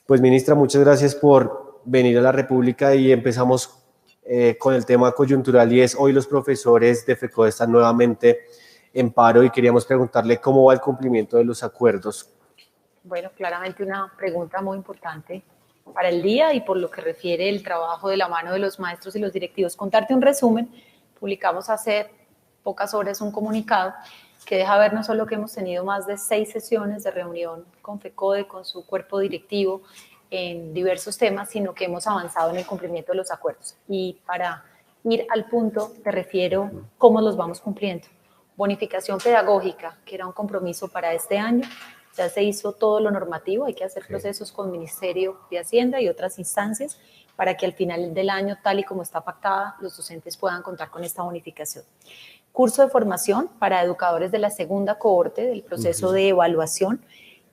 Pues ministra, muchas gracias por venir a la República y empezamos con el tema coyuntural y es hoy los profesores de FECODE están nuevamente en paro y queríamos preguntarle cómo va el cumplimiento de los acuerdos. Bueno, claramente una pregunta muy importante para el día y por lo que refiere el trabajo de la mano de los maestros y los directivos. Contarte un resumen, publicamos hace pocas horas un comunicado que deja ver no solo que hemos tenido más de 6 sesiones de reunión con FECODE, con su cuerpo directivo en diversos temas, sino que hemos avanzado en el cumplimiento de los acuerdos. Y para ir al punto, te refiero cómo los vamos cumpliendo. Bonificación pedagógica, que era un compromiso para este año, ya se hizo todo lo normativo, hay que hacer procesos con el Ministerio de Hacienda y otras instancias para que al final del año, tal y como está pactada, los docentes puedan contar con esta bonificación. Curso de formación para educadores de la segunda cohorte del proceso de evaluación,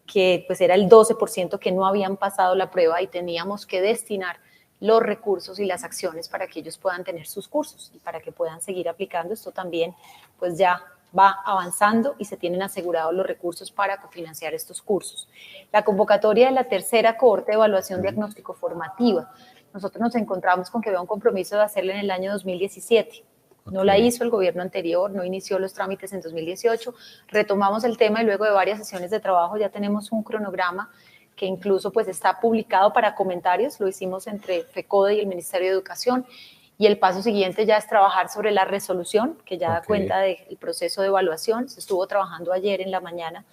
que pues era el 12% que no habían pasado la prueba y teníamos que destinar los recursos y las acciones para que ellos puedan tener sus cursos y para que puedan seguir aplicando. Esto también pues ya va avanzando y se tienen asegurados los recursos para cofinanciar estos cursos. La convocatoria de la tercera cohorte de evaluación diagnóstico formativa. Nosotros nos encontramos con que había un compromiso de hacerla en el año 2017. No la hizo el gobierno anterior, no inició los trámites en 2018. Retomamos el tema y luego de varias sesiones de trabajo ya tenemos un cronograma que incluso pues está publicado para comentarios. Lo hicimos entre FECODE y el Ministerio de Educación. Y el paso siguiente ya es trabajar sobre la resolución, que ya da cuenta del proceso de evaluación. Se estuvo trabajando ayer en la mañana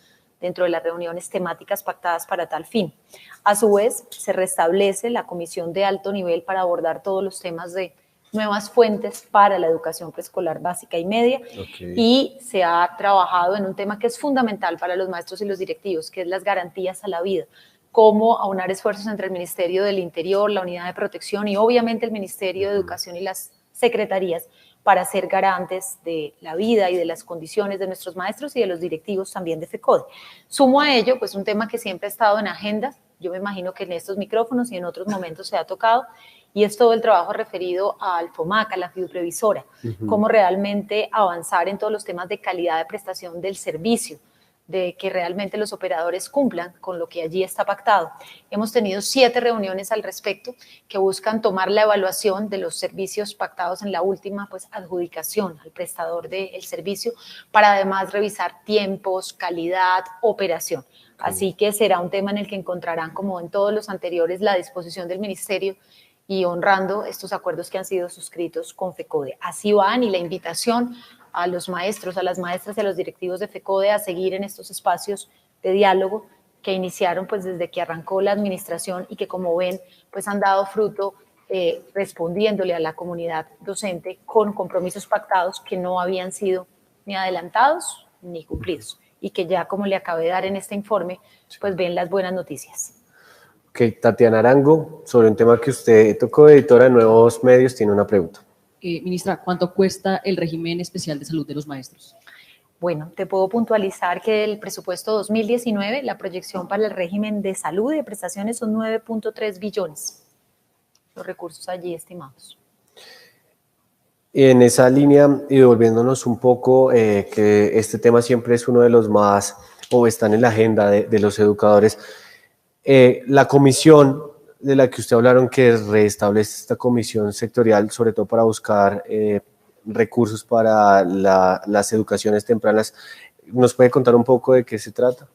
dentro de las reuniones temáticas pactadas para tal fin. A su vez, se restablece la comisión de alto nivel para abordar todos los temas de nuevas fuentes para la educación preescolar básica y media, y se ha trabajado en un tema que es fundamental para los maestros y los directivos, que es las garantías a la vida, cómo aunar esfuerzos entre el Ministerio del Interior, la Unidad de Protección y obviamente el Ministerio de Educación y las secretarías para ser garantes de la vida y de las condiciones de nuestros maestros y de los directivos también de FECODE. Sumo a ello, pues un tema que siempre ha estado en agenda, yo me imagino que en estos micrófonos y en otros momentos se ha tocado, y es todo el trabajo referido al FOMAC, a la fiduprevisora, cómo realmente avanzar en todos los temas de calidad de prestación del servicio, de que realmente los operadores cumplan con lo que allí está pactado. Hemos tenido 7 reuniones al respecto que buscan tomar la evaluación de los servicios pactados en la última pues, adjudicación al prestador del servicio, para además revisar tiempos, calidad, operación. Así que será un tema en el que encontrarán, como en todos los anteriores, la disposición del Ministerio y honrando estos acuerdos que han sido suscritos con FECODE. Así van, y la invitación a los maestros, a las maestras y a los directivos de FECODE a seguir en estos espacios de diálogo que iniciaron pues desde que arrancó la administración y que, como ven, pues han dado fruto respondiéndole a la comunidad docente con compromisos pactados que no habían sido ni adelantados ni cumplidos, y que ya, como le acabé de dar en este informe, pues ven las buenas noticias. Ok, Tatiana Arango, sobre un tema que usted tocó, editora de Nuevos Medios, tiene una pregunta. Ministra, ¿cuánto cuesta el régimen especial de salud de los maestros? Bueno, te puedo puntualizar que el presupuesto 2019, la proyección para el régimen de salud y de prestaciones son 9.3 billones, los recursos allí estimados. En esa línea, y devolviéndonos un poco, que este tema siempre es uno de los más, o están en la agenda de los educadores, la comisión de la que usted hablaron, que restablece esta comisión sectorial, sobre todo para buscar recursos para las educaciones tempranas, ¿nos puede contar un poco de qué se trata?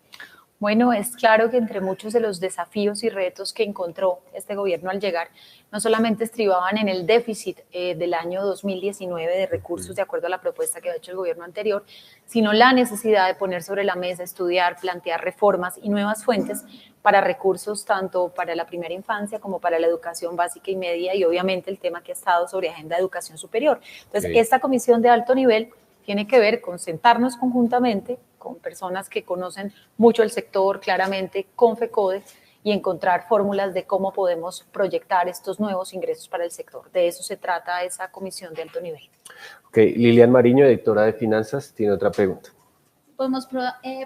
Bueno, es claro que entre muchos de los desafíos y retos que encontró este gobierno al llegar, no solamente estribaban en el déficit del año 2019 de recursos de acuerdo a la propuesta que había hecho el gobierno anterior, sino la necesidad de poner sobre la mesa, estudiar, plantear reformas y nuevas fuentes para recursos tanto para la primera infancia como para la educación básica y media, y obviamente el tema que ha estado sobre agenda de educación superior. Entonces, esta comisión de alto nivel tiene que ver con sentarnos conjuntamente con personas que conocen mucho el sector, claramente con FECODE, y encontrar fórmulas de cómo podemos proyectar estos nuevos ingresos para el sector. De eso se trata esa comisión de alto nivel. Ok, Lilian Mariño, editora de Finanzas, tiene otra pregunta. ¿Podemos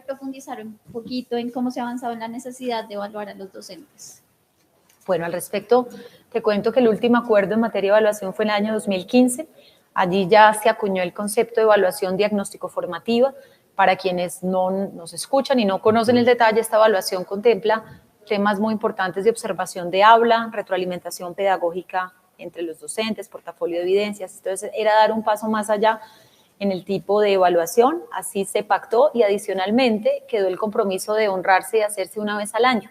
profundizar un poquito en cómo se ha avanzado en la necesidad de evaluar a los docentes? Bueno, al respecto, te cuento que el último acuerdo en materia de evaluación fue en el año 2015. Allí ya se acuñó el concepto de evaluación diagnóstico formativa. Para quienes no nos escuchan y no conocen el detalle, esta evaluación contempla temas muy importantes de observación de aula, retroalimentación pedagógica entre los docentes, portafolio de evidencias. Entonces era dar un paso más allá en el tipo de evaluación, así se pactó y adicionalmente quedó el compromiso de honrarse y hacerse una vez al año.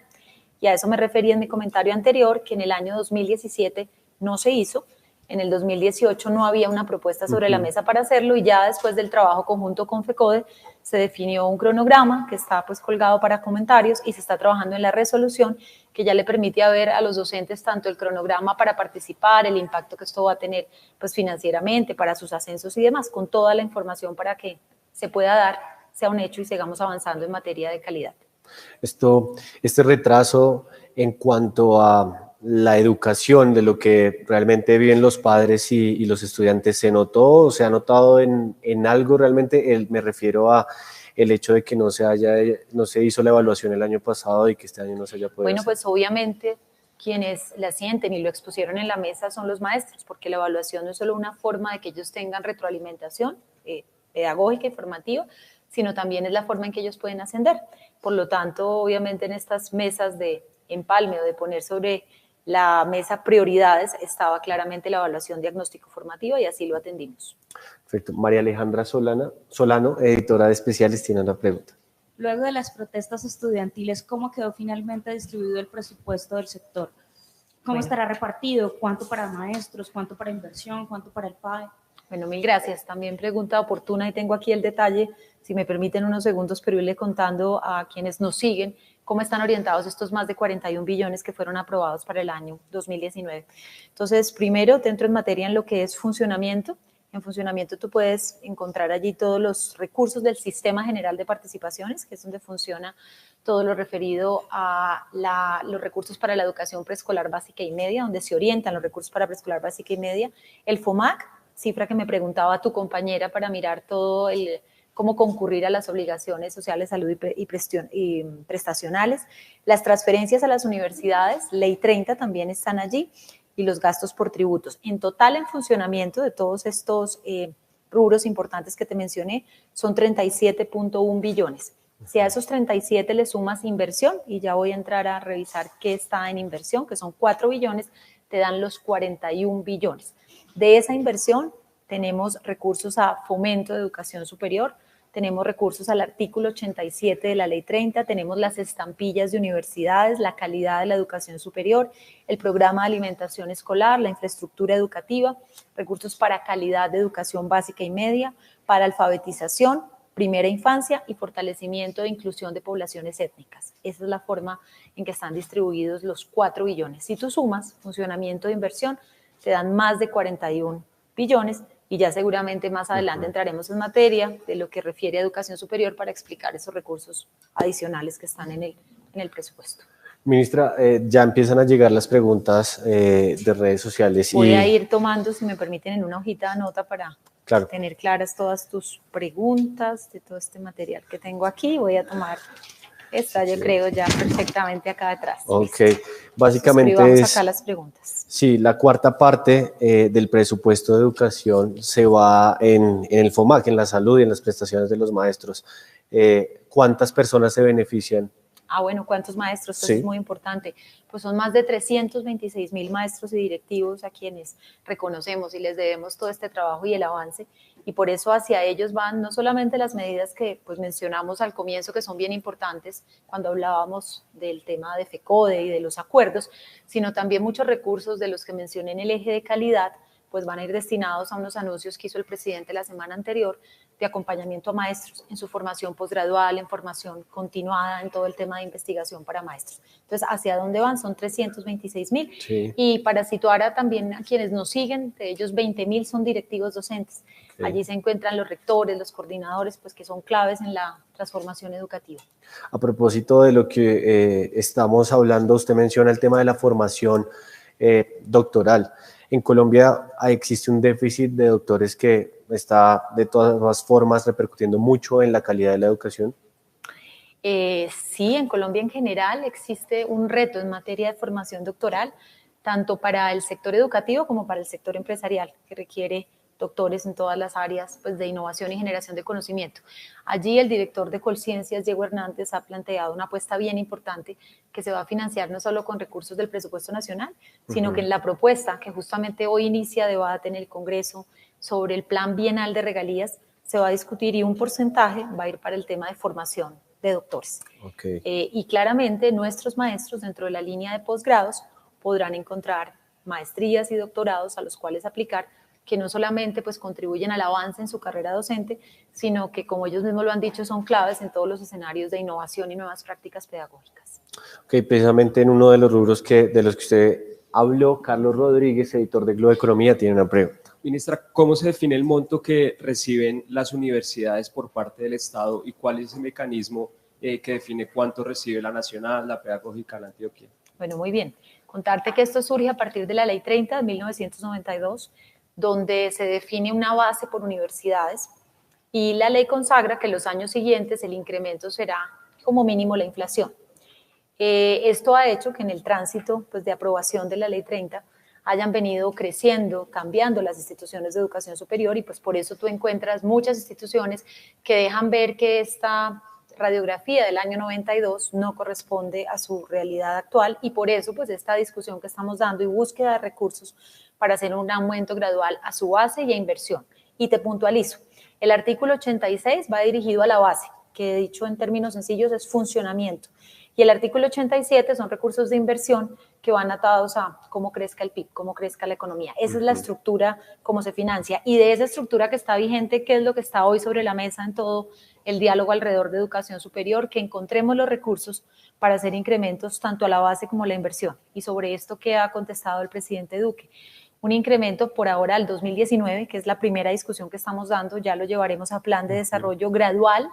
Y a eso me referí en mi comentario anterior, que en el año 2017 no se hizo, en el 2018 no había una propuesta sobre la mesa para hacerlo y ya después del trabajo conjunto con FECODE se definió un cronograma que está pues colgado para comentarios y se está trabajando en la resolución que ya le permite ver a los docentes tanto el cronograma para participar, el impacto que esto va a tener pues financieramente para sus ascensos y demás, con toda la información para que se pueda dar, sea un hecho y sigamos avanzando en materia de calidad. Este retraso en cuanto a la educación de lo que realmente viven los padres y los estudiantes, ¿se notó o se ha notado en algo realmente? Me refiero a el hecho de que no se hizo la evaluación el año pasado y que este año no se haya podido Bueno, hacer. pues obviamente quienes la sienten y lo expusieron en la mesa son los maestros, porque la evaluación no es solo una forma de que ellos tengan retroalimentación pedagógica y formativa, sino también es la forma en que ellos pueden ascender. Por lo tanto, obviamente en estas mesas de empalme o de poner sobre la mesa prioridades estaba claramente la evaluación diagnóstico formativa y así lo atendimos. Perfecto. María Alejandra Solano, editora de Especiales, tiene una pregunta. Luego de las protestas estudiantiles, ¿cómo quedó finalmente distribuido el presupuesto del sector? ¿Cómo estará repartido? ¿Cuánto para maestros? ¿Cuánto para inversión? ¿Cuánto para el PAE? Bueno, mil gracias. También pregunta oportuna y tengo aquí el detalle, si me permiten unos segundos, pero irle contando a quienes nos siguen cómo están orientados estos más de 41 billones que fueron aprobados para el año 2019. Entonces, primero, dentro en materia en lo que es funcionamiento. En funcionamiento tú puedes encontrar allí todos los recursos del Sistema General de Participaciones, que es donde funciona todo lo referido a los recursos para la educación preescolar básica y media, donde se orientan los recursos para preescolar básica y media. El FOMAC, cifra que me preguntaba tu compañera para mirar todo cómo concurrir a las obligaciones sociales, salud y prestacionales. Las transferencias a las universidades, Ley 30 también están allí, y los gastos por tributos. En total, en funcionamiento de todos estos rubros importantes que te mencioné, son 37.1 billones. Si a esos 37 le sumas inversión, y ya voy a entrar a revisar qué está en inversión, que son 4 billones, te dan los 41 billones. De esa inversión tenemos recursos a fomento de educación superior, tenemos recursos al artículo 87 de la Ley 30, tenemos las estampillas de universidades, la calidad de la educación superior, el programa de alimentación escolar, la infraestructura educativa, recursos para calidad de educación básica y media, para alfabetización, primera infancia y fortalecimiento de inclusión de poblaciones étnicas. Esa es la forma en que están distribuidos los 4 billones. Si tú sumas funcionamiento de inversión, te dan más de 41 billones, y ya seguramente más adelante entraremos en materia de lo que refiere a educación superior para explicar esos recursos adicionales que están en el presupuesto. Ministra, ya empiezan a llegar las preguntas de redes sociales. Voy a ir tomando, si me permiten, en una hojita de nota para Claro. tener claras todas tus preguntas de todo este material que tengo aquí. Voy a tomar esta, yo creo, ya perfectamente acá detrás. Ok, Listo. básicamente Escribamos acá las preguntas. Sí, la cuarta parte del presupuesto de educación se va en el FOMAC, en la salud y en las prestaciones de los maestros. ¿Cuántas personas se benefician? Bueno, ¿cuántos maestros? Eso Sí. es muy importante. Pues son más de 326,000 maestros y directivos a quienes reconocemos y les debemos todo este trabajo y el avance. Y por eso hacia ellos van no solamente las medidas que pues mencionamos al comienzo, que son bien importantes cuando hablábamos del tema de FECODE y de los acuerdos, sino también muchos recursos de los que mencioné en el eje de calidad, pues van a ir destinados a unos anuncios que hizo el presidente la semana anterior de acompañamiento a maestros en su formación posgradual, en formación continuada, en todo el tema de investigación para maestros. Entonces, ¿hacia dónde van? Son 326,000. Sí. Y para situar también a quienes nos siguen, de ellos 20,000 son directivos docentes. Okay. Allí se encuentran los rectores, los coordinadores, pues que son claves en la transformación educativa. A propósito de lo que estamos hablando, usted menciona el tema de la formación doctoral. En Colombia existe un déficit de doctores que está de todas formas repercutiendo mucho en la calidad de la educación. Sí, en Colombia en general existe un reto en materia de formación doctoral, tanto para el sector educativo como para el sector empresarial, que requiere doctores en todas las áreas pues, de innovación y generación de conocimiento. Allí el director de Colciencias, Diego Hernández, ha planteado una apuesta bien importante que se va a financiar no solo con recursos del presupuesto nacional, sino que en la propuesta que justamente hoy inicia debate en el Congreso sobre el plan bienal de regalías se va a discutir y un porcentaje va a ir para el tema de formación de doctores. Okay. Y claramente nuestros maestros dentro de la línea de posgrados podrán encontrar maestrías y doctorados a los cuales aplicar que no solamente pues, contribuyen al avance en su carrera docente, sino que, como ellos mismos lo han dicho, son claves en todos los escenarios de innovación y nuevas prácticas pedagógicas. Ok, precisamente en uno de los rubros de los que usted habló, Carlos Rodríguez, editor de Globo Economía, tiene una pregunta. Ministra, ¿cómo se define el monto que reciben las universidades por parte del Estado y cuál es el mecanismo que define cuánto recibe la nacional, la pedagógica, la Antioquia? Bueno, muy bien. Contarte que esto surge a partir de la Ley 30 de 1992, donde se define una base por universidades y la ley consagra que en los años siguientes el incremento será como mínimo la inflación. Esto ha hecho que en el tránsito pues, de aprobación de la Ley 30 hayan venido creciendo, cambiando las instituciones de educación superior y pues por eso tú encuentras muchas instituciones que dejan ver que esta radiografía del año 92 no corresponde a su realidad actual y por eso pues esta discusión que estamos dando y búsqueda de recursos para hacer un aumento gradual a su base y a inversión. Y te puntualizo, el artículo 86 va dirigido a la base, que dicho en términos sencillos es funcionamiento. Y el artículo 87 son recursos de inversión que van atados a cómo crezca el PIB, cómo crezca la economía. Esa es la estructura, cómo se financia. Y de esa estructura que está vigente, ¿qué es lo que está hoy sobre la mesa en todo el diálogo alrededor de educación superior? Que encontremos los recursos para hacer incrementos tanto a la base como a la inversión. Y sobre esto, ¿qué ha contestado el presidente Duque? Un incremento por ahora al 2019, que es la primera discusión que estamos dando, ya lo llevaremos a plan de desarrollo gradual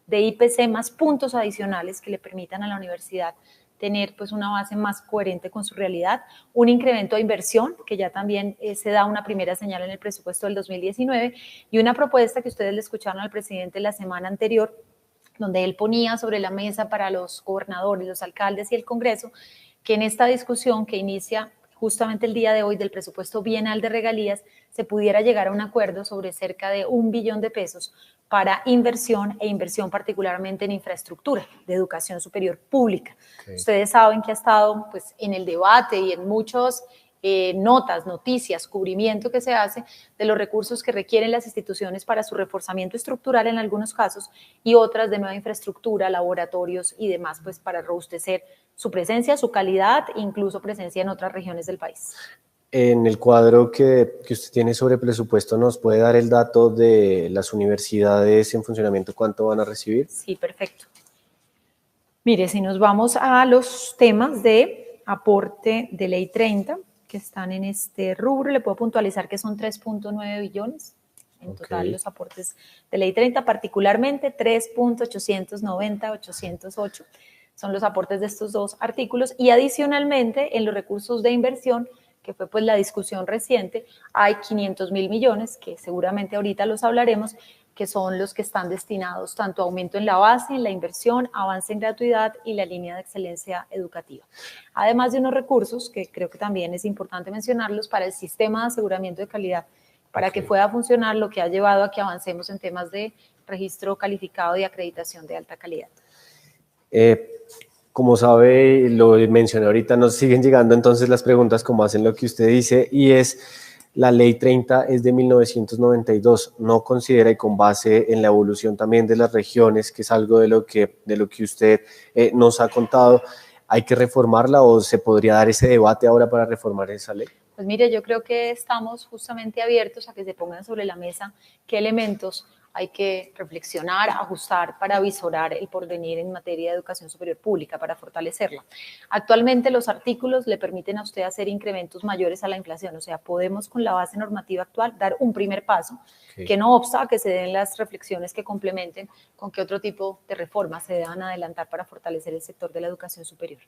de IPC más puntos adicionales que le permitan a la universidad tener pues una base más coherente con su realidad, un incremento de inversión, que ya también se da una primera señal en el presupuesto del 2019, y una propuesta que ustedes le escucharon al presidente la semana anterior, donde él ponía sobre la mesa para los gobernadores, los alcaldes y el Congreso, que en esta discusión que inicia justamente el día de hoy del presupuesto bienal de regalías, se pudiera llegar a un acuerdo sobre cerca de 1 billón de pesos para inversión e inversión particularmente en infraestructura de educación superior pública. Okay. Ustedes saben que ha estado pues, en el debate y en muchos notas, noticias, cubrimiento que se hace de los recursos que requieren las instituciones para su reforzamiento estructural en algunos casos y otras de nueva infraestructura, laboratorios y demás, pues para robustecer su presencia, su calidad e incluso presencia en otras regiones del país. En el cuadro que usted tiene sobre presupuesto, ¿nos puede dar el dato de las universidades en funcionamiento? ¿Cuánto van a recibir? Sí, perfecto. Mire, si nos vamos a los temas de aporte de Ley 30, que están en este rubro, le puedo puntualizar que son 3.9 billones en total los aportes de Ley 30, particularmente 3.890.808 son los aportes de estos dos artículos y adicionalmente en los recursos de inversión, que fue pues la discusión reciente, hay 500.000 millones, que seguramente ahorita los hablaremos, que son los que están destinados tanto a aumento en la base, en la inversión, avance en gratuidad y la línea de excelencia educativa. Además de unos recursos, que creo que también es importante mencionarlos, para el sistema de aseguramiento de calidad, para que pueda funcionar, lo que ha llevado a que avancemos en temas de registro calificado y acreditación de alta calidad. Como sabe, lo mencioné ahorita, nos siguen llegando entonces las preguntas como hacen lo que usted dice y es... La Ley 30 es de 1992, ¿no considera y con base en la evolución también de las regiones, que es algo de lo que usted nos ha contado, hay que reformarla o se podría dar ese debate ahora para reformar esa ley? Pues mire, yo creo que estamos justamente abiertos a que se pongan sobre la mesa qué elementos hay que reflexionar, ajustar para visorar el porvenir en materia de educación superior pública, para fortalecerla. Actualmente los artículos le permiten a usted hacer incrementos mayores a la inflación, o sea, podemos con la base normativa actual dar un primer paso, que no obsta a que se den las reflexiones que complementen con qué otro tipo de reformas se deban adelantar para fortalecer el sector de la educación superior.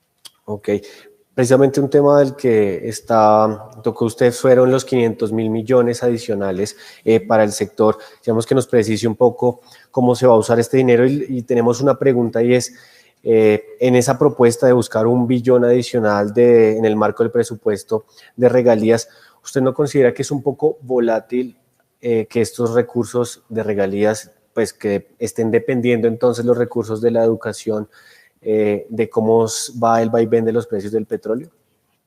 Ok. Precisamente un tema del que tocó usted fueron los 500.000 millones adicionales para el sector. Digamos que nos precise un poco cómo se va a usar este dinero y tenemos una pregunta y es, en esa propuesta de buscar 1 billón adicional en el marco del presupuesto de regalías, ¿usted no considera que es un poco volátil que estos recursos de regalías, pues que estén dependiendo entonces los recursos de la educación de cómo va el vaivén de los precios del petróleo?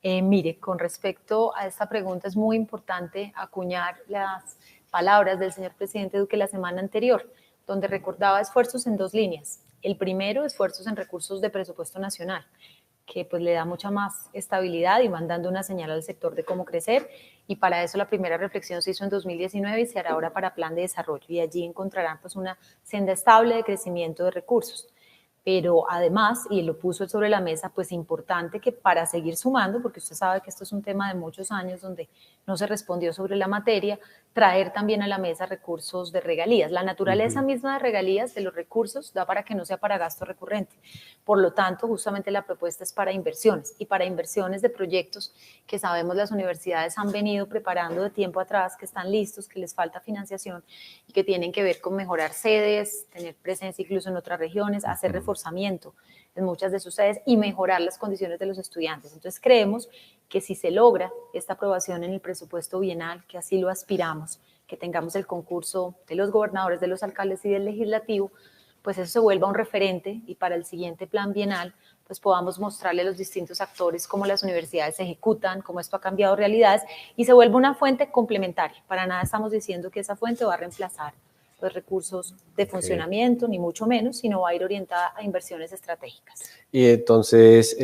Mire, con respecto a esta pregunta es muy importante acuñar las palabras del señor presidente Duque la semana anterior, donde recordaba esfuerzos en 2 líneas. El primero, esfuerzos en recursos de presupuesto nacional, que pues le da mucha más estabilidad y van dando una señal al sector de cómo crecer, y para eso la primera reflexión se hizo en 2019 y se hará ahora para plan de desarrollo, y allí encontrarán pues una senda estable de crecimiento de recursos. Pero además, y lo puso sobre la mesa, pues importante que para seguir sumando, porque usted sabe que esto es un tema de muchos años donde no se respondió sobre la materia, traer también a la mesa recursos de regalías. La naturaleza misma de regalías, de los recursos, da para que no sea para gasto recurrente. Por lo tanto, justamente la propuesta es para inversiones, y para inversiones de proyectos que sabemos las universidades han venido preparando de tiempo atrás, que están listos, que les falta financiación y que tienen que ver con mejorar sedes, tener presencia incluso en otras regiones, hacer reforzamiento en muchas de sus sedes y mejorar las condiciones de los estudiantes. Entonces creemos que si se logra esta aprobación en el presupuesto bienal, que así lo aspiramos, que tengamos el concurso de los gobernadores, de los alcaldes y del legislativo, pues eso se vuelva un referente y para el siguiente plan bienal pues podamos mostrarle a los distintos actores cómo las universidades se ejecutan, cómo esto ha cambiado realidades y se vuelva una fuente complementaria. Para nada estamos diciendo que esa fuente va a reemplazar los recursos de funcionamiento, ni mucho menos, sino va a ir orientada a inversiones estratégicas. Y entonces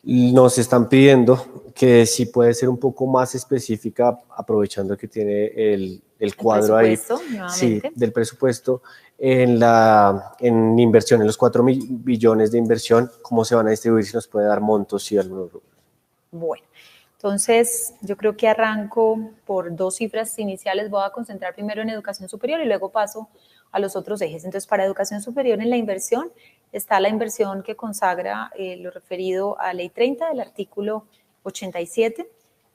nos están pidiendo que si puede ser un poco más específica, aprovechando que tiene el cuadro ahí, sí, del presupuesto, en inversión, en los 4 billones de inversión, ¿cómo se van a distribuir? Si nos puede dar montos y algunos rubros. Bueno, entonces yo creo que arranco por 2 cifras iniciales, voy a concentrar primero en educación superior y luego paso a los otros ejes. Entonces, para educación superior en la inversión está la inversión que consagra lo referido a Ley 30 del artículo 87,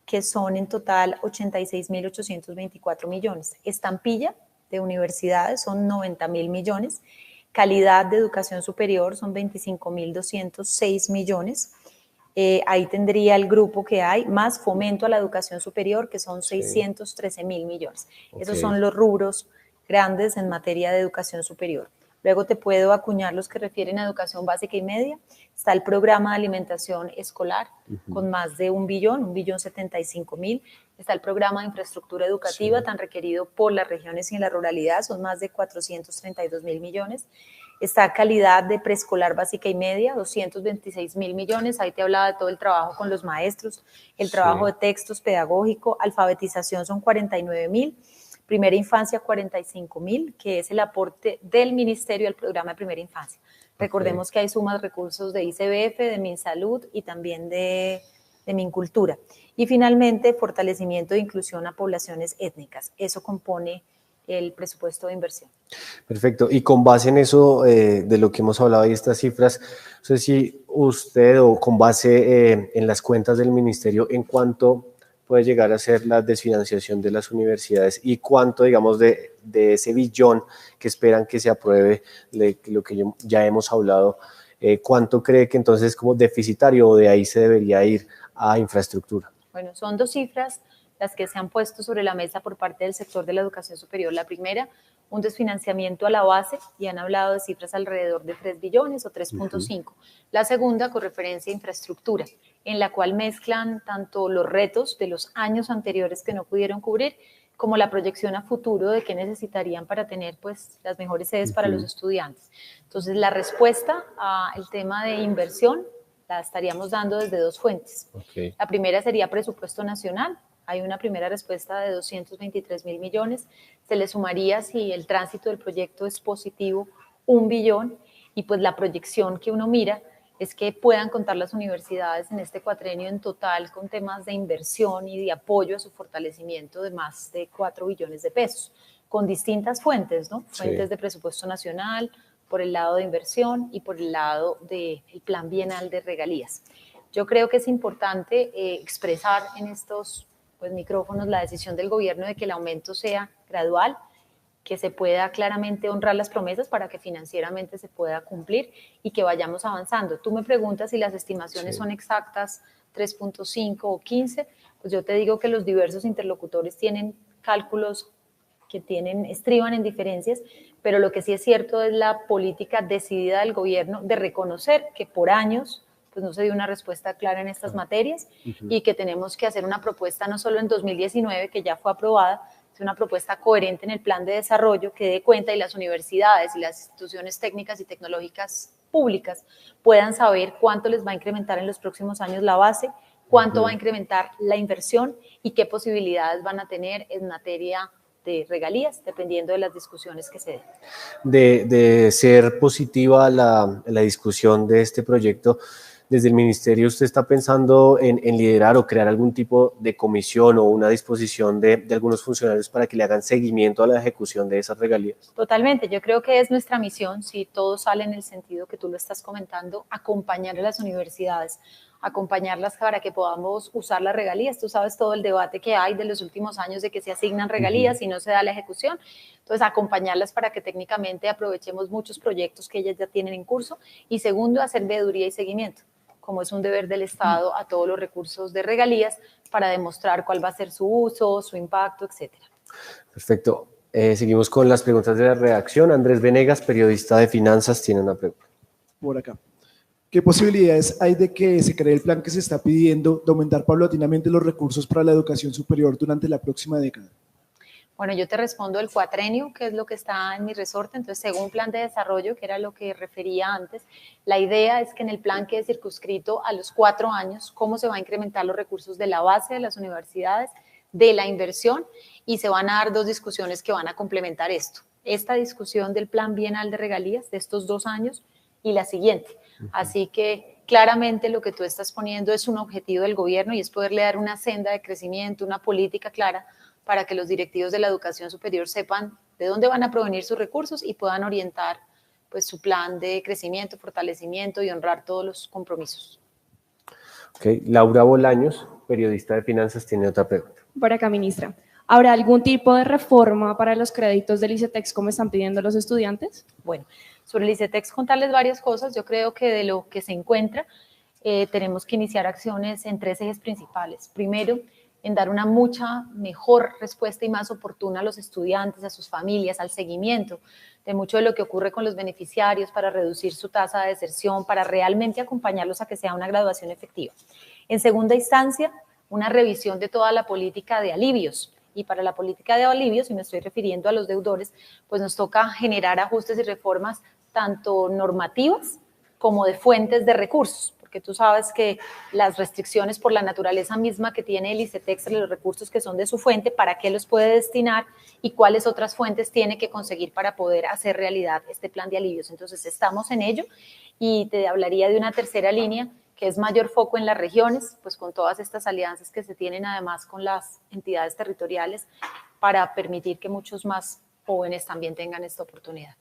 que son en total 86.824 millones. Estampilla de universidades son 90.000 millones. Calidad de educación superior son 25.206 millones. Ahí tendría el grupo que hay, más fomento a la educación superior, que son 613.000 millones. Okay. Esos son los rubros grandes en materia de educación superior. Luego te puedo acuñar los que refieren a educación básica y media. Está el programa de alimentación escolar con más de 1.075.000. Está el programa de infraestructura educativa tan requerido por las regiones y en la ruralidad, son más de 432.000 millones. Está calidad de preescolar básica y media, 226.000 millones. Ahí te hablaba de todo el trabajo con los maestros, el trabajo de textos pedagógico, alfabetización son 49.000. Primera infancia, 45.000, que es el aporte del ministerio al programa de primera infancia. Recordemos que hay sumas recursos de ICBF, de MinSalud y también de Mincultura. Y finalmente, fortalecimiento de inclusión a poblaciones étnicas. Eso compone el presupuesto de inversión. Perfecto. Y con base en eso, de lo que hemos hablado y estas cifras, no sé si usted o con base en las cuentas del ministerio, ¿en cuánto puede llegar a ser la desfinanciación de las universidades y cuánto, digamos, de ese billón que esperan que se apruebe, de lo que ya hemos hablado, cuánto cree que entonces es como deficitario o de ahí se debería ir a infraestructura? Bueno, son 2 cifras las que se han puesto sobre la mesa por parte del sector de la educación superior. La primera, un desfinanciamiento a la base, y han hablado de cifras alrededor de 3 billones o 3.5. La segunda, con referencia a infraestructura, en la cual mezclan tanto los retos de los años anteriores que no pudieron cubrir, como la proyección a futuro de qué necesitarían para tener pues, las mejores sedes para los estudiantes. Entonces, la respuesta al tema de inversión la estaríamos dando desde 2 fuentes. La primera sería presupuesto nacional. Hay una primera respuesta de 223.000 millones. Se le sumaría, si el tránsito del proyecto es positivo, 1 billón. Y pues la proyección que uno mira es que puedan contar las universidades en este cuatrenio en total con temas de inversión y de apoyo a su fortalecimiento de más de 4 billones de pesos, con distintas fuentes, ¿no? Fuentes de presupuesto nacional, por el lado de inversión y por el lado del plan bienal de regalías. Yo creo que es importante expresar en estos micrófonos la decisión del gobierno de que el aumento sea gradual, que se pueda claramente honrar las promesas para que financieramente se pueda cumplir y que vayamos avanzando. Tú me preguntas si las estimaciones son exactas, 3.5 o 15, pues yo te digo que los diversos interlocutores tienen cálculos que estriban en diferencias, pero lo que sí es cierto es la política decidida del gobierno de reconocer que por años pues no se dio una respuesta clara en estas materias y que tenemos que hacer una propuesta no solo en 2019, que ya fue aprobada, sino una propuesta coherente en el plan de desarrollo que dé cuenta y las universidades y las instituciones técnicas y tecnológicas públicas puedan saber cuánto les va a incrementar en los próximos años la base, cuánto va a incrementar la inversión y qué posibilidades van a tener en materia de regalías, dependiendo de las discusiones que se den. De ser positiva la discusión de este proyecto, desde el ministerio, ¿usted está pensando en liderar o crear algún tipo de comisión o una disposición de algunos funcionarios para que le hagan seguimiento a la ejecución de esas regalías? Totalmente, yo creo que es nuestra misión, si todo sale en el sentido que tú lo estás comentando, acompañar a las universidades, acompañarlas para que podamos usar las regalías. Tú sabes todo el debate que hay de los últimos años de que se asignan regalías y no se da la ejecución. Entonces, acompañarlas para que técnicamente aprovechemos muchos proyectos que ellas ya tienen en curso. Y segundo, hacer veeduría y seguimiento, como es un deber del Estado a todos los recursos de regalías para demostrar cuál va a ser su uso, su impacto, etcétera. Perfecto. Seguimos con las preguntas de la redacción. Andrés Venegas, periodista de finanzas, tiene una pregunta. Por acá. ¿Qué posibilidades hay de que se cree el plan que se está pidiendo de aumentar paulatinamente los recursos para la educación superior durante la próxima década? Bueno, yo te respondo el cuatrenio, que es lo que está en mi resorte. Entonces, según plan de desarrollo, que era lo que refería antes, la idea es que en el plan quede circunscrito a los 4 años cómo se va a incrementar los recursos de la base de las universidades, de la inversión, y se van a dar 2 discusiones que van a complementar esto. Esta discusión del plan bienal de regalías de estos 2 años y la siguiente. Así que claramente lo que tú estás poniendo es un objetivo del gobierno y es poderle dar una senda de crecimiento, una política clara para que los directivos de la educación superior sepan de dónde van a provenir sus recursos y puedan orientar pues, su plan de crecimiento, fortalecimiento y honrar todos los compromisos. Okay. Laura Bolaños, periodista de finanzas, tiene otra pregunta. Por acá, ministra. ¿Habrá algún tipo de reforma para los créditos del ICETEX como están pidiendo los estudiantes? Bueno, sobre el ICETEX contarles varias cosas. Yo creo que de lo que se encuentra tenemos que iniciar acciones en 3 ejes principales. Primero, en dar una mucha mejor respuesta y más oportuna a los estudiantes, a sus familias, al seguimiento de mucho de lo que ocurre con los beneficiarios para reducir su tasa de deserción, para realmente acompañarlos a que sea una graduación efectiva. En segunda instancia, una revisión de toda la política de alivios. Y para la política de alivios, y me estoy refiriendo a los deudores, pues nos toca generar ajustes y reformas tanto normativas como de fuentes de recursos, porque tú sabes que las restricciones por la naturaleza misma que tiene el ICETEX, los recursos que son de su fuente, para qué los puede destinar y cuáles otras fuentes tiene que conseguir para poder hacer realidad este plan de alivios. Entonces estamos en ello y te hablaría de una tercera línea que es mayor foco en las regiones, pues con todas estas alianzas que se tienen además con las entidades territoriales para permitir que muchos más jóvenes también tengan esta oportunidad.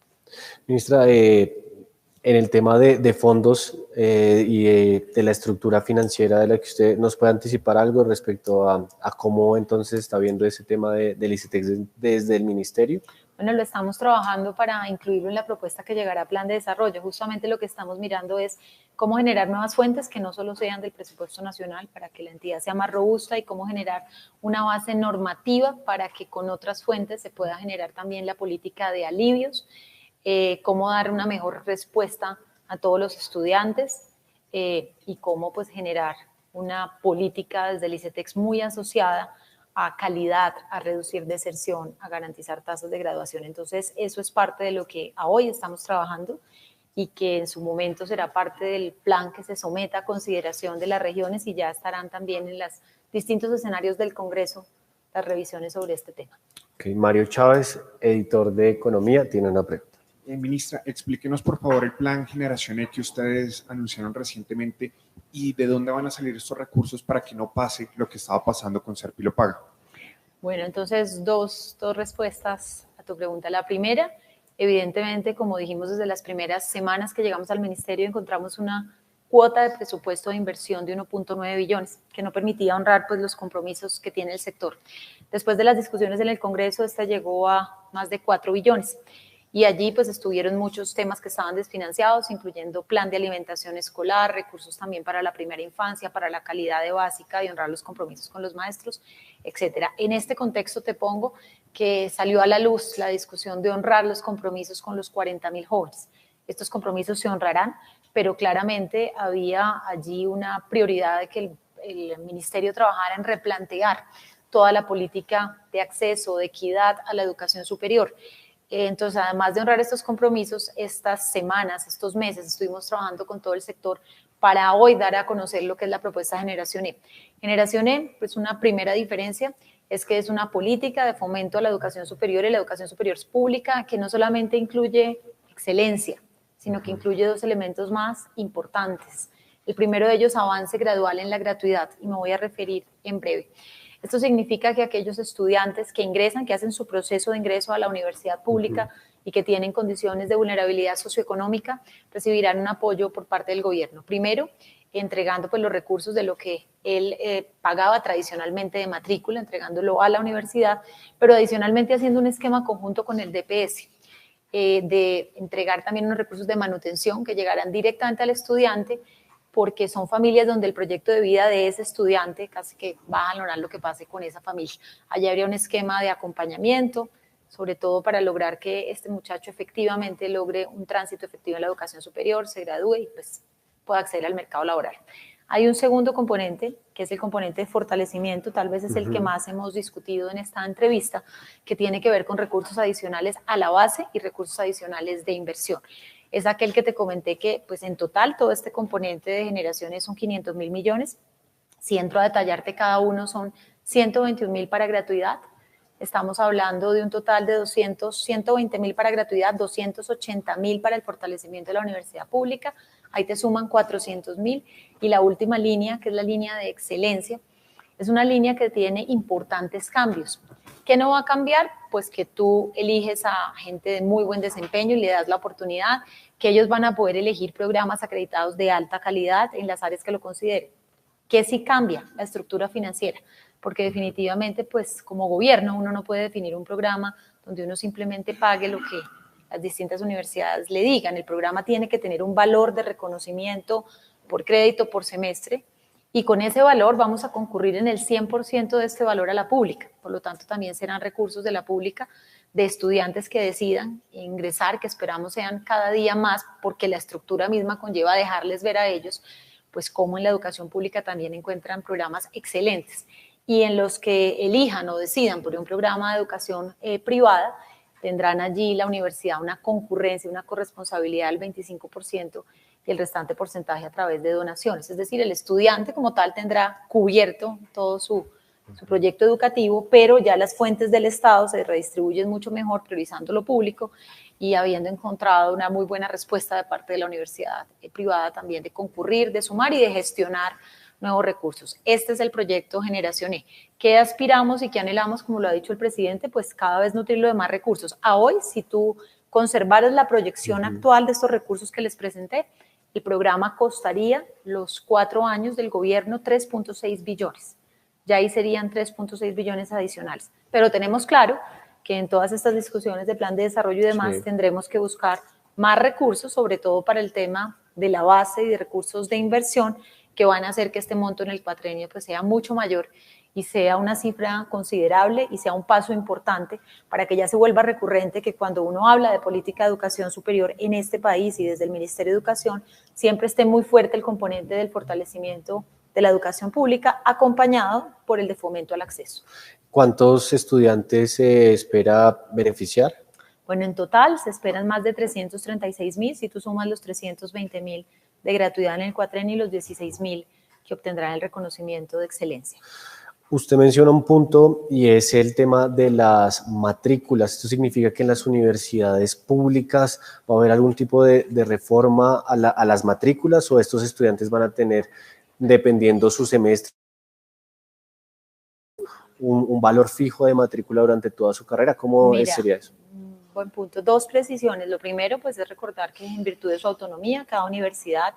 Ministra, en el tema de fondos y de la estructura financiera de la que usted nos puede anticipar algo respecto a cómo entonces está viendo ese tema del ICETEX desde el ministerio. Bueno, lo estamos trabajando para incluirlo en la propuesta que llegará a plan de desarrollo. Justamente lo que estamos mirando es cómo generar nuevas fuentes que no solo sean del presupuesto nacional para que la entidad sea más robusta y cómo generar una base normativa para que con otras fuentes se pueda generar también la política de alivios, cómo dar una mejor respuesta a todos los estudiantes y cómo pues generar una política desde el ICETEX muy asociada a calidad, a reducir deserción, a garantizar tasas de graduación. Entonces, eso es parte de lo que a hoy estamos trabajando y que en su momento será parte del plan que se someta a consideración de las regiones y ya estarán también en los distintos escenarios del Congreso las revisiones sobre este tema. Okay. Mario Chávez, editor de Economía, tiene una pregunta. Ministra, explíquenos por favor el plan Generación E que ustedes anunciaron recientemente y de dónde van a salir estos recursos para que no pase lo que estaba pasando con Serpilo Paga. Bueno, entonces dos respuestas a tu pregunta. La primera, evidentemente, como dijimos desde las primeras semanas que llegamos al ministerio, encontramos una cuota de presupuesto de inversión de 1.9 billones, que no permitía honrar pues, los compromisos que tiene el sector. Después de las discusiones en el Congreso, esta llegó a más de 4 billones. y allí pues estuvieron muchos temas que estaban desfinanciados, incluyendo plan de alimentación escolar, recursos también para la primera infancia, para la calidad de básica y honrar los compromisos con los maestros, etcétera. En este contexto te pongo que salió a la luz la discusión de honrar los compromisos con los 40.000 jóvenes. Estos compromisos se honrarán, pero claramente había allí una prioridad de que el ministerio trabajara en replantear toda la política de acceso, de equidad a la educación superior. Entonces, además de honrar estos compromisos, estas semanas, estos meses, estuvimos trabajando con todo el sector para hoy dar a conocer lo que es la propuesta Generación E. Generación E, pues una primera diferencia es que es una política de fomento a la educación superior, y la educación superior es pública, que no solamente incluye excelencia, sino que incluye dos elementos más importantes. El primero de ellos, avance gradual en la gratuidad, y me voy a referir en breve. Esto significa que aquellos estudiantes que ingresan, que hacen su proceso de ingreso a la universidad pública y que tienen condiciones de vulnerabilidad socioeconómica, recibirán un apoyo por parte del gobierno. Primero, entregando pues los recursos de lo que él pagaba tradicionalmente de matrícula, entregándolo a la universidad, pero adicionalmente haciendo un esquema conjunto con el DPS, de entregar también unos recursos de manutención que llegarán directamente al estudiante, porque son familias donde el proyecto de vida de ese estudiante casi que va a valorar lo que pase con esa familia. Allá habría un esquema de acompañamiento, sobre todo para lograr que este muchacho efectivamente logre un tránsito efectivo en la educación superior, se gradúe y pues pueda acceder al mercado laboral. Hay un segundo componente, que es el componente de fortalecimiento, tal vez es el que más hemos discutido en esta entrevista, que tiene que ver con recursos adicionales a la base y recursos adicionales de inversión. Es aquel que te comenté que pues en total todo este componente de generaciones son 500.000 millones. Si entro a detallarte cada uno, son 121.000 para gratuidad. Estamos hablando de un total de 120.000 para gratuidad, 280.000 para el fortalecimiento de la universidad pública. Ahí te suman 400.000. Y la última línea, que es la línea de excelencia, es una línea que tiene importantes cambios. ¿Qué no va a cambiar? Pues que tú eliges a gente de muy buen desempeño y le das la oportunidad, que ellos van a poder elegir programas acreditados de alta calidad en las áreas que lo consideren. ¿Qué sí cambia? La estructura financiera, porque definitivamente, pues como gobierno, uno no puede definir un programa donde uno simplemente pague lo que las distintas universidades le digan. El programa tiene que tener un valor de reconocimiento por crédito, por semestre, y con ese valor vamos a concurrir en el 100% de este valor a la pública. Por lo tanto, también serán recursos de la pública de estudiantes que decidan ingresar, que esperamos sean cada día más, porque la estructura misma conlleva dejarles ver a ellos, pues cómo en la educación pública también encuentran programas excelentes. Y en los que elijan o decidan por un programa de educación privada, tendrán allí la universidad una concurrencia, una corresponsabilidad del 25%, y el restante porcentaje a través de donaciones. Es decir, el estudiante como tal tendrá cubierto todo su proyecto educativo, pero ya las fuentes del Estado se redistribuyen mucho mejor, priorizando lo público y habiendo encontrado una muy buena respuesta de parte de la universidad privada también de concurrir, de sumar y de gestionar nuevos recursos. Este es el proyecto Generación E. ¿Qué aspiramos y qué anhelamos, como lo ha dicho el presidente? Pues cada vez nutrirlo de más recursos. A hoy, si tú conservaras la proyección actual de estos recursos que les presenté, el programa costaría los 4 años del gobierno 3.6 billones. Ya ahí serían 3.6 billones adicionales. Pero tenemos claro que en todas estas discusiones de plan de desarrollo y demás tendremos que buscar más recursos, sobre todo para el tema de la base y de recursos de inversión, que van a hacer que este monto en el cuatrenio pues sea mucho mayor y sea una cifra considerable y sea un paso importante para que ya se vuelva recurrente que cuando uno habla de política de educación superior en este país y desde el Ministerio de Educación, siempre esté muy fuerte el componente del fortalecimiento de la educación pública, acompañado por el de fomento al acceso. ¿Cuántos estudiantes se espera beneficiar? Bueno, en total se esperan más de 336.000, si tú sumas los 320.000 de gratuidad en el cuatrenio y los 16.000 que obtendrán el reconocimiento de excelencia. Usted menciona un punto y es el tema de las matrículas. ¿Esto significa que en las universidades públicas va a haber algún tipo de reforma a las matrículas o estos estudiantes van a tener, dependiendo su semestre, un valor fijo de matrícula durante toda su carrera? ¿Cómo sería eso? Buen punto. 2 precisiones. Lo primero, pues, es recordar que en virtud de su autonomía, cada universidad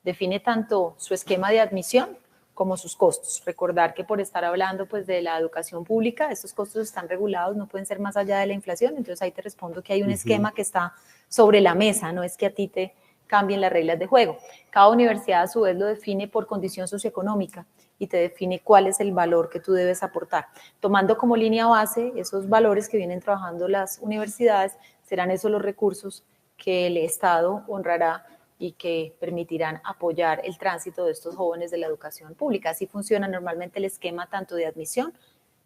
define tanto su esquema de admisión como sus costos. Recordar que por estar hablando pues de la educación pública, estos costos están regulados, no pueden ser más allá de la inflación, entonces ahí te respondo que hay un esquema que está sobre la mesa, no es que a ti te cambien las reglas de juego. Cada universidad a su vez lo define por condición socioeconómica y te define cuál es el valor que tú debes aportar. Tomando como línea base esos valores que vienen trabajando las universidades, serán esos los recursos que el Estado honrará y que permitirán apoyar el tránsito de estos jóvenes de la educación pública. Así funciona normalmente el esquema tanto de admisión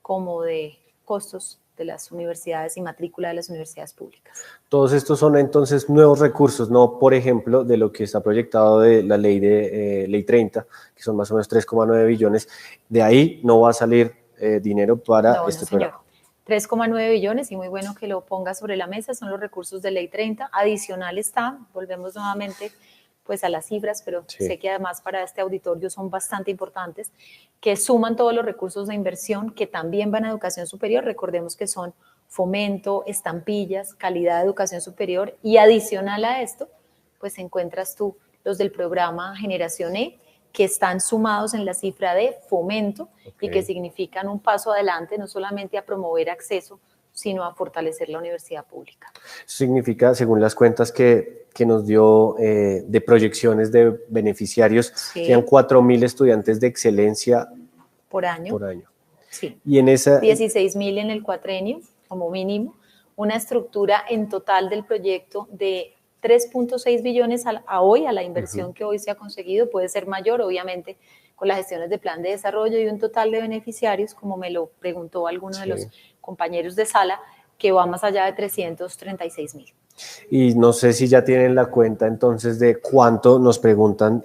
como de costos de las universidades y matrícula de las universidades públicas. Todos estos son entonces nuevos recursos, no por ejemplo de lo que está proyectado de la ley 30, que son más o menos 3,9 billones, de ahí no va a salir dinero para este programa. 3,9 billones, y muy bueno que lo pongas sobre la mesa, son los recursos de ley 30, adicional está, volvemos nuevamente pues a las cifras, pero sé que además para este auditorio son bastante importantes, que suman todos los recursos de inversión que también van a educación superior, recordemos que son fomento, estampillas, calidad de educación superior, y adicional a esto, pues encuentras tú los del programa Generación E, que están sumados en la cifra de fomento y que significan un paso adelante, no solamente a promover acceso, sino a fortalecer la universidad pública. Eso significa, según las cuentas que nos dio de proyecciones de beneficiarios, sean 4.000 estudiantes de excelencia por año. Sí. Y en esa 16.000 en el cuatrenio, como mínimo, una estructura en total del proyecto de 3.6 billones a hoy, a la inversión que hoy se ha conseguido, puede ser mayor, obviamente, con las gestiones de plan de desarrollo, y un total de beneficiarios, como me lo preguntó alguno de los compañeros de sala, que va más allá de 336.000. Y no sé si ya tienen la cuenta entonces de cuánto, nos preguntan,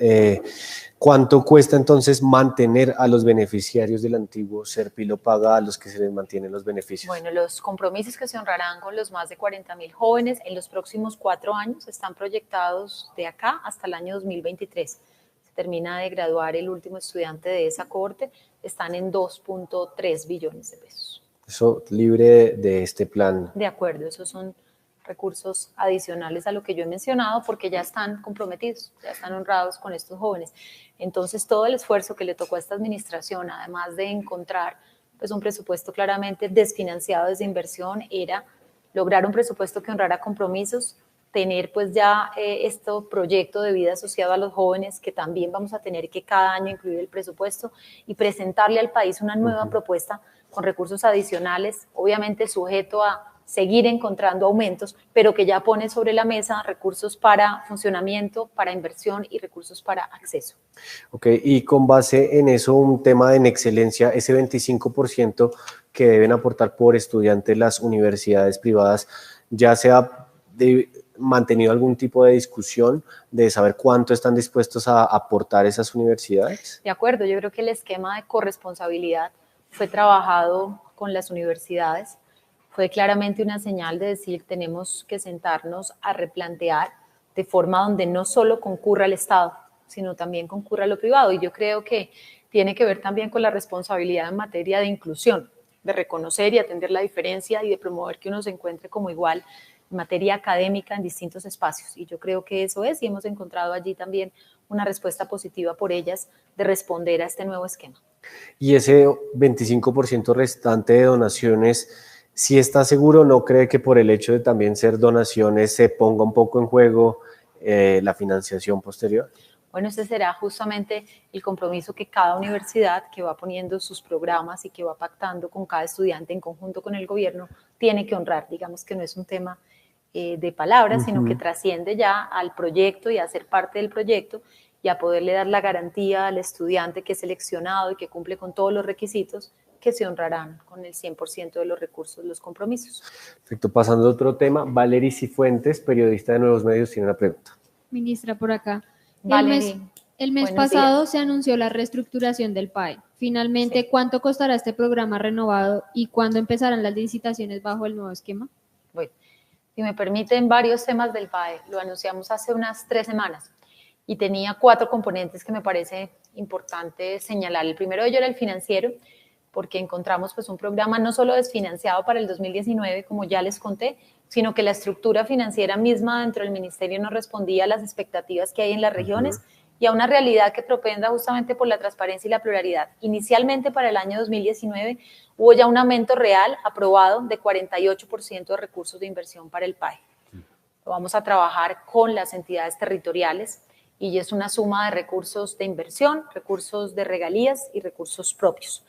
cuánto cuesta entonces mantener a los beneficiarios del antiguo Serpilo Paga, a los que se les mantienen los beneficios. Bueno, los compromisos que se honrarán con los más de 40.000 jóvenes en los próximos 4 años están proyectados de acá hasta el año 2023. Se termina de graduar el último estudiante de esa cohorte, están en 2.3 billones de pesos. Eso libre de este plan. De acuerdo, esos son recursos adicionales a lo que yo he mencionado, porque ya están comprometidos, ya están honrados con estos jóvenes. Entonces, todo el esfuerzo que le tocó a esta administración, además de encontrar pues, un presupuesto claramente desfinanciado desde inversión, era lograr un presupuesto que honrara compromisos, tener pues ya este proyecto de vida asociado a los jóvenes, que también vamos a tener que cada año incluir el presupuesto, y presentarle al país una nueva propuesta con recursos adicionales, obviamente sujeto a seguir encontrando aumentos, pero que ya pone sobre la mesa recursos para funcionamiento, para inversión y recursos para acceso. Ok, y con base en eso, un tema de en excelencia, ese 25% que deben aportar por estudiante las universidades privadas, ¿ya se ha mantenido algún tipo de discusión de saber cuánto están dispuestos a aportar esas universidades? De acuerdo, yo creo que el esquema de corresponsabilidad fue trabajado con las universidades. Fue claramente una señal de decir, tenemos que sentarnos a replantear de forma donde no solo concurra el Estado, sino también concurra lo privado. Y yo creo que tiene que ver también con la responsabilidad en materia de inclusión, de reconocer y atender la diferencia y de promover que uno se encuentre como igual en materia académica en distintos espacios. Y yo creo que eso es, y hemos encontrado allí también una respuesta positiva por ellas de responder a este nuevo esquema. Y ese 25% restante de donaciones, si está seguro, ¿no cree que por el hecho de también ser donaciones se ponga un poco en juego la financiación posterior? Bueno, ese será justamente el compromiso que cada universidad que va poniendo sus programas y que va pactando con cada estudiante en conjunto con el gobierno tiene que honrar. Digamos que no es un tema de palabras, sino que trasciende ya al proyecto y a ser parte del proyecto y a poderle dar la garantía al estudiante que es seleccionado y que cumple con todos los requisitos, que se honrarán con el 100% de los recursos, los compromisos. Perfecto, pasando a otro tema, Valery Cifuentes, periodista de Nuevos Medios, tiene una pregunta. Ministra, por acá. Valery, el mes pasado se anunció la reestructuración del PAE. Finalmente, ¿cuánto costará este programa renovado y cuándo empezarán las licitaciones bajo el nuevo esquema? Bueno, si me permiten, varios temas del PAE. Lo anunciamos hace unas 3 semanas y tenía 4 componentes que me parece importante señalar. El primero de ellos era el financiero, porque encontramos pues un programa no solo desfinanciado para el 2019, como ya les conté, sino que la estructura financiera misma dentro del ministerio no respondía a las expectativas que hay en las regiones y a una realidad que propenda justamente por la transparencia y la pluralidad. Inicialmente para el año 2019 hubo ya un aumento real aprobado de 48% de recursos de inversión para el PAE. Lo vamos a trabajar con las entidades territoriales y es una suma de recursos de inversión, recursos de regalías y recursos propios.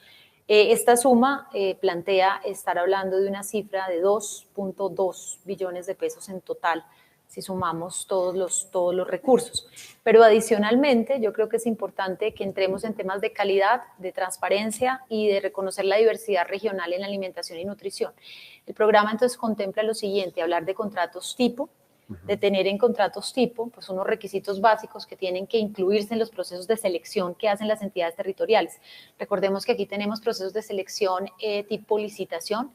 Esta suma plantea estar hablando de una cifra de 2.2 billones de pesos en total, si sumamos todos los recursos. Pero adicionalmente, yo creo que es importante que entremos en temas de calidad, de transparencia y de reconocer la diversidad regional en la alimentación y nutrición. El programa entonces contempla lo siguiente, hablar de contratos tipo, de tener en contratos tipo pues unos requisitos básicos que tienen que incluirse en los procesos de selección que hacen las entidades territoriales. Recordemos que aquí tenemos procesos de selección tipo licitación,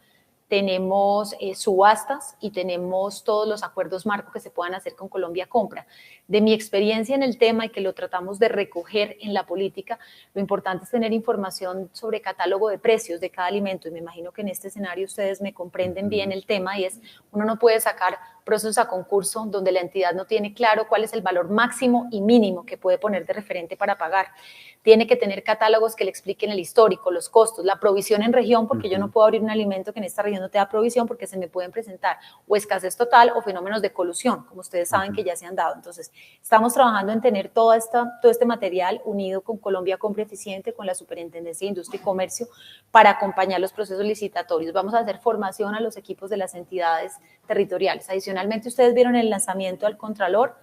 tenemos subastas y tenemos todos los acuerdos marco que se puedan hacer con Colombia Compra. De mi experiencia en el tema y que lo tratamos de recoger en la política, lo importante es tener información sobre catálogo de precios de cada alimento y me imagino que en este escenario ustedes me comprenden bien el tema y es, uno no puede sacar procesos a concurso donde la entidad no tiene claro cuál es el valor máximo y mínimo que puede poner de referente para pagar. Tiene que tener catálogos que le expliquen el histórico, los costos, la provisión en región, porque yo no puedo abrir un alimento que en esta región no te da provisión porque se me pueden presentar o escasez total o fenómenos de colusión, como ustedes saben que ya se han dado. Entonces, estamos trabajando en tener todo este material unido con Colombia Compra Eficiente, con la Superintendencia de Industria y Comercio, para acompañar los procesos licitatorios. Vamos a hacer formación a los equipos de las entidades territoriales. Adicionalmente, ustedes vieron el lanzamiento al Contralor,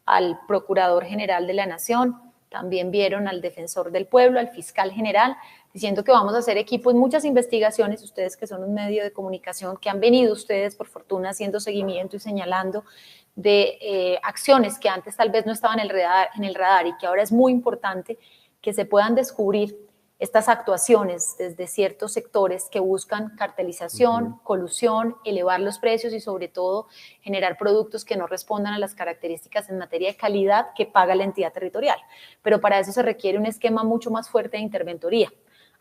al Procurador General de la Nación, también vieron al Defensor del Pueblo, al Fiscal General, diciendo que vamos a hacer equipo en muchas investigaciones, ustedes que son un medio de comunicación, que han venido ustedes, por fortuna, haciendo seguimiento y señalando de acciones que antes tal vez no estaban en el radar y que ahora es muy importante que se puedan descubrir estas actuaciones desde ciertos sectores que buscan cartelización, colusión, elevar los precios y sobre todo generar productos que no respondan a las características en materia de calidad que paga la entidad territorial. Pero para eso se requiere un esquema mucho más fuerte de interventoría,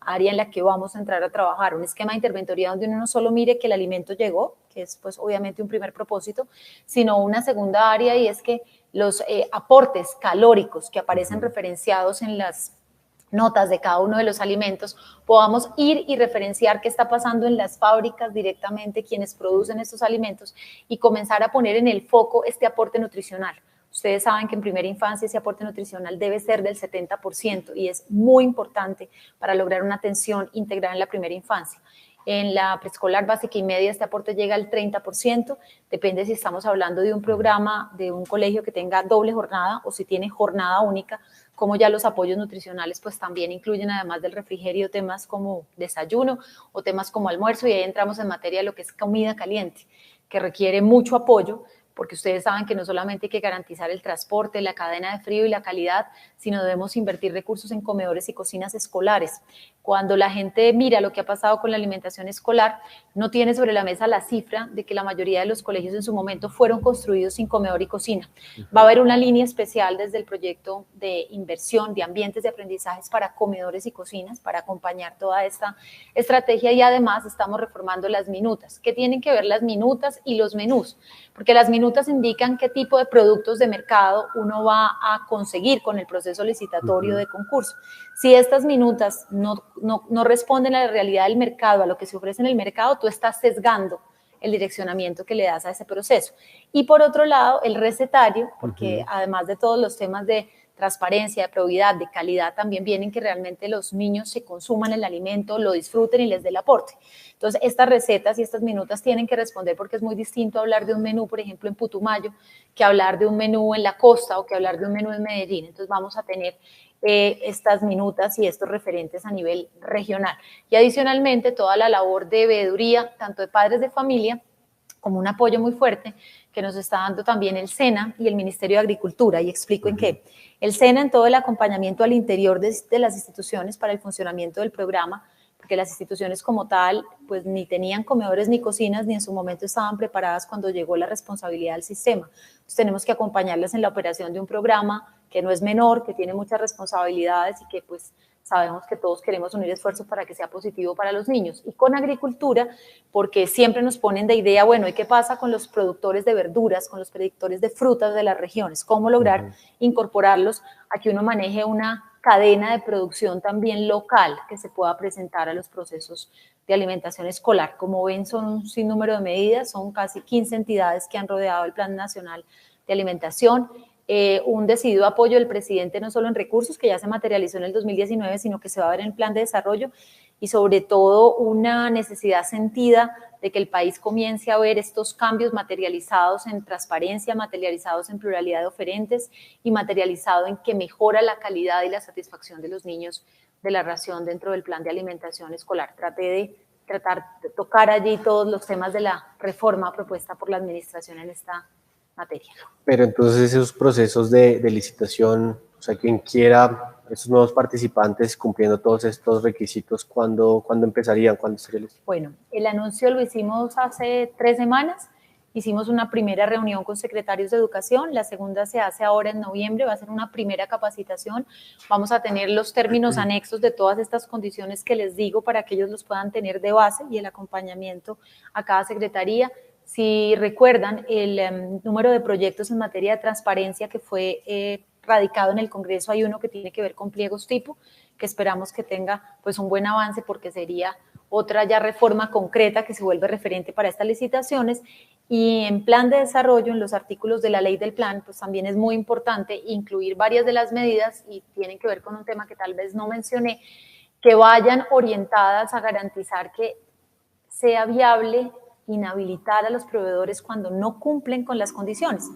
área en la que vamos a entrar a trabajar, un esquema de interventoría donde uno no solo mire que el alimento llegó, que es pues obviamente un primer propósito, sino una segunda área y es que los aportes calóricos que aparecen referenciados en las notas de cada uno de los alimentos, podamos ir y referenciar qué está pasando en las fábricas directamente, quienes producen estos alimentos y comenzar a poner en el foco este aporte nutricional. Ustedes saben que en primera infancia ese aporte nutricional debe ser del 70% y es muy importante para lograr una atención integral en la primera infancia. En la preescolar básica y media este aporte llega al 30%, depende si estamos hablando de un programa, de un colegio que tenga doble jornada o si tiene jornada única, como ya los apoyos nutricionales pues también incluyen además del refrigerio temas como desayuno o temas como almuerzo y ahí entramos en materia de lo que es comida caliente, que requiere mucho apoyo porque ustedes saben que no solamente hay que garantizar el transporte, la cadena de frío y la calidad, sino debemos invertir recursos en comedores y cocinas escolares. Cuando la gente mira lo que ha pasado con la alimentación escolar, no tiene sobre la mesa la cifra de que la mayoría de los colegios en su momento fueron construidos sin comedor y cocina. Va a haber una línea especial desde el proyecto de inversión de ambientes de aprendizajes para comedores y cocinas, para acompañar toda esta estrategia y además estamos reformando las minutas. ¿Qué tienen que ver las minutas y los menús? Porque las minutas indican qué tipo de productos de mercado uno va a conseguir con el proceso licitatorio de concurso. Si estas minutas no responden a la realidad del mercado, a lo que se ofrece en el mercado, tú estás sesgando el direccionamiento que le das a ese proceso. Y por otro lado, el recetario, porque además de todos los temas de transparencia, de probidad, de calidad, también vienen que realmente los niños se consuman el alimento, lo disfruten y les dé el aporte. Entonces, estas recetas y estas minutas tienen que responder porque es muy distinto hablar de un menú, por ejemplo, en Putumayo, que hablar de un menú en la costa o que hablar de un menú en Medellín. Entonces, vamos a tener estas minutas y estos referentes a nivel regional. Y adicionalmente, toda la labor de veeduría, tanto de padres de familia, como un apoyo muy fuerte que nos está dando también el SENA y el Ministerio de Agricultura, y explico en qué. El SENA en todo el acompañamiento al interior de las instituciones para el funcionamiento del programa, porque las instituciones como tal, pues ni tenían comedores ni cocinas, ni en su momento estaban preparadas cuando llegó la responsabilidad del sistema. Entonces tenemos que acompañarlas en la operación de un programa que no es menor, que tiene muchas responsabilidades y que pues sabemos que todos queremos unir esfuerzos para que sea positivo para los niños. Y con agricultura, porque siempre nos ponen de idea, bueno, ¿y qué pasa con los productores de verduras, con los productores de frutas de las regiones? ¿Cómo lograr incorporarlos a que uno maneje una cadena de producción también local que se pueda presentar a los procesos de alimentación escolar? Como ven, son un sinnúmero de medidas, son casi 15 entidades que han rodeado el Plan Nacional de Alimentación, un decidido apoyo del presidente no solo en recursos, que ya se materializó en el 2019, sino que se va a ver en el plan de desarrollo, y sobre todo una necesidad sentida de que el país comience a ver estos cambios materializados en transparencia, materializados en pluralidad de oferentes y materializado en que mejora la calidad y la satisfacción de los niños de la ración dentro del plan de alimentación escolar. Tratar de tocar allí todos los temas de la reforma propuesta por la administración en esta materia. Pero entonces esos procesos de licitación, o sea, quien quiera, esos nuevos participantes cumpliendo todos estos requisitos, ¿cuándo empezarían? ¿Cuándo sería listo? Bueno, el anuncio lo hicimos hace 3 semanas, hicimos una primera reunión con secretarios de educación, la segunda se hace ahora en noviembre, va a ser una primera capacitación, vamos a tener los términos anexos de todas estas condiciones que les digo para que ellos los puedan tener de base y el acompañamiento a cada secretaría. Si recuerdan, el número de proyectos en materia de transparencia que fue radicado en el Congreso, hay uno que tiene que ver con pliegos tipo, que esperamos que tenga pues un buen avance porque sería otra ya reforma concreta que se vuelve referente para estas licitaciones. Y en plan de desarrollo, en los artículos de la ley del plan, pues también es muy importante incluir varias de las medidas y tienen que ver con un tema que tal vez no mencioné, que vayan orientadas a garantizar que sea viable inhabilitar a los proveedores cuando no cumplen con las condiciones.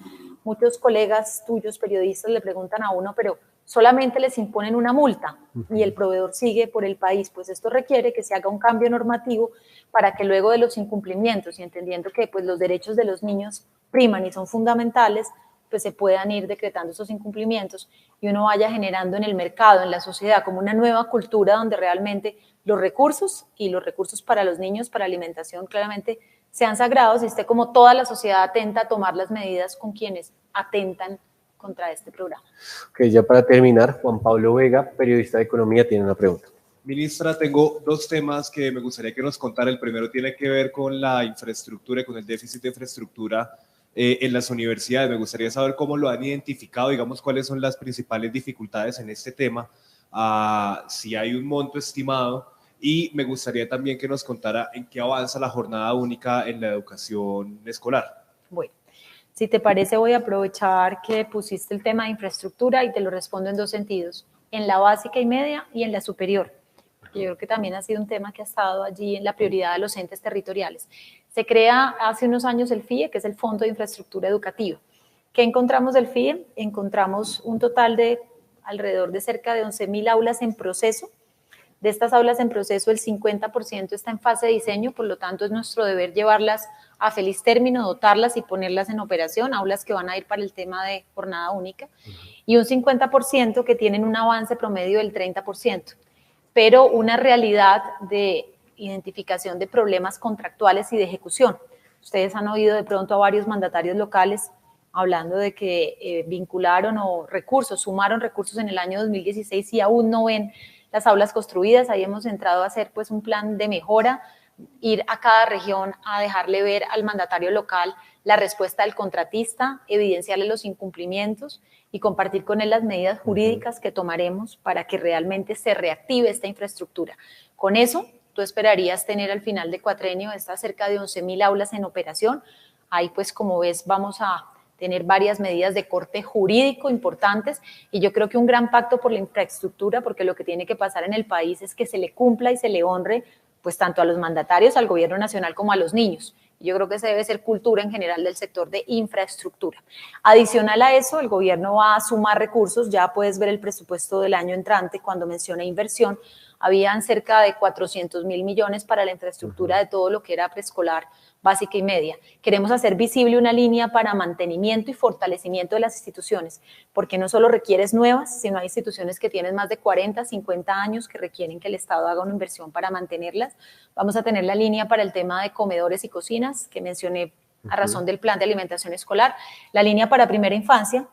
Muchos colegas tuyos, periodistas, le preguntan a uno, pero solamente les imponen una multa y el proveedor sigue por el país. Pues esto requiere que se haga un cambio normativo para que luego de los incumplimientos y entendiendo que pues, los derechos de los niños priman y son fundamentales, pues se puedan ir decretando esos incumplimientos y uno vaya generando en el mercado, en la sociedad, como una nueva cultura donde realmente los recursos y los recursos para los niños, para alimentación, claramente sean sagrados y esté como toda la sociedad atenta a tomar las medidas con quienes atentan contra este programa. Ok, ya para terminar, Juan Pablo Vega, periodista de Economía, tiene una pregunta. Ministra, tengo 2 temas que me gustaría que nos contara. El primero tiene que ver con la infraestructura y con el déficit de infraestructura en las universidades. Me gustaría saber cómo lo han identificado, digamos, cuáles son las principales dificultades en este tema, si hay un monto estimado, y me gustaría también que nos contara en qué avanza la jornada única en la educación escolar. Bueno, si te parece voy a aprovechar que pusiste el tema de infraestructura y te lo respondo en 2 sentidos, en la básica y media y en la superior, porque yo creo que también ha sido un tema que ha estado allí en la prioridad de los entes territoriales. Se crea hace unos años el FIE, que es el Fondo de Infraestructura Educativa. ¿Qué encontramos del FIE? Encontramos un total de alrededor de cerca de 11.000 aulas en proceso. De estas aulas en proceso, el 50% está en fase de diseño, por lo tanto es nuestro deber llevarlas a feliz término, dotarlas y ponerlas en operación, aulas que van a ir para el tema de jornada única, y un 50% que tienen un avance promedio del 30%, pero una realidad de identificación de problemas contractuales y de ejecución. Ustedes han oído de pronto a varios mandatarios locales hablando de que vincularon o recursos, sumaron recursos en el año 2016 y aún no ven las aulas construidas. Ahí hemos entrado a hacer pues un plan de mejora, ir a cada región a dejarle ver al mandatario local la respuesta del contratista, evidenciarle los incumplimientos y compartir con él las medidas jurídicas que tomaremos para que realmente se reactive esta infraestructura. Con eso, tú esperarías tener al final de cuatrenio estas cerca de 11.000 aulas en operación. Ahí pues como ves vamos a tener varias medidas de corte jurídico importantes y yo creo que un gran pacto por la infraestructura, porque lo que tiene que pasar en el país es que se le cumpla y se le honre pues tanto a los mandatarios, al gobierno nacional como a los niños. Yo creo que esa debe ser cultura en general del sector de infraestructura. Adicional a eso, el gobierno va a sumar recursos, ya puedes ver el presupuesto del año entrante cuando menciona inversión, habían cerca de 400.000 millones para la infraestructura de todo lo que era preescolar, básica y media. Queremos hacer visible una línea para mantenimiento y fortalecimiento de las instituciones, porque no solo requieres nuevas, sino hay instituciones que tienen más de 40, 50 años que requieren que el Estado haga una inversión para mantenerlas. Vamos a tener la línea para el tema de comedores y cocinas, que mencioné a razón del plan de alimentación escolar, la línea para primera infancia,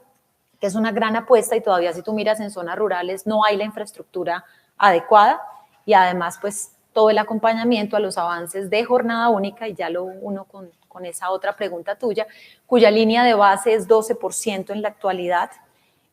que es una gran apuesta y todavía si tú miras en zonas rurales no hay la infraestructura adecuada y además pues todo el acompañamiento a los avances de jornada única, y ya lo uno con esa otra pregunta tuya, cuya línea de base es 12% en la actualidad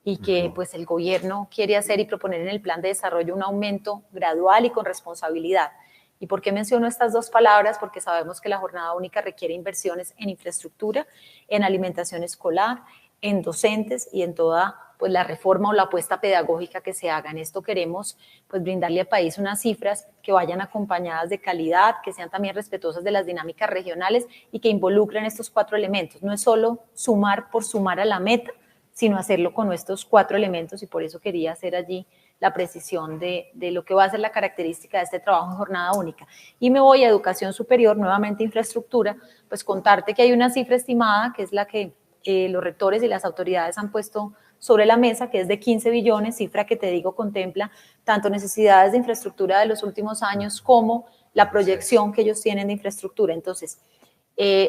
y que pues el gobierno quiere hacer y proponer en el plan de desarrollo un aumento gradual y con responsabilidad. ¿Y por qué menciono estas dos palabras? Porque sabemos que la jornada única requiere inversiones en infraestructura, en alimentación escolar, en docentes y en toda pues, la reforma o la apuesta pedagógica que se haga. En esto queremos pues, brindarle al país unas cifras que vayan acompañadas de calidad, que sean también respetuosas de las dinámicas regionales y que involucren estos 4 elementos. No es solo sumar por sumar a la meta, sino hacerlo con estos 4 elementos, y por eso quería hacer allí la precisión de lo que va a ser la característica de este trabajo en jornada única. Y me voy a educación superior, nuevamente infraestructura, pues contarte que hay una cifra estimada, que es la que los rectores y las autoridades han puesto sobre la mesa, que es de 15 billones, cifra que te digo contempla tanto necesidades de infraestructura de los últimos años como la proyección que ellos tienen de infraestructura. Entonces,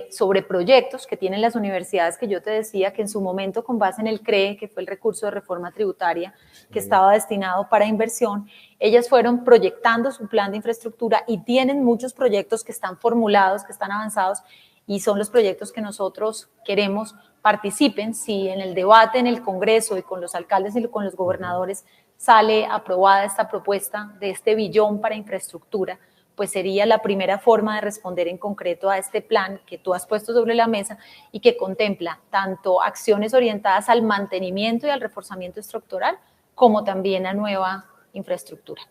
sobre proyectos que tienen las universidades, que yo te decía que en su momento, con base en el CREE, que fue el recurso de reforma tributaria que estaba destinado para inversión, ellas fueron proyectando su plan de infraestructura y tienen muchos proyectos que están formulados, que están avanzados, y son los proyectos que nosotros queremos participen. Si en el debate en el Congreso y con los alcaldes y con los gobernadores sale aprobada esta propuesta de este billón para infraestructura, pues sería la primera forma de responder en concreto a este plan que tú has puesto sobre la mesa y que contempla tanto acciones orientadas al mantenimiento y al reforzamiento estructural como también a nueva infraestructura.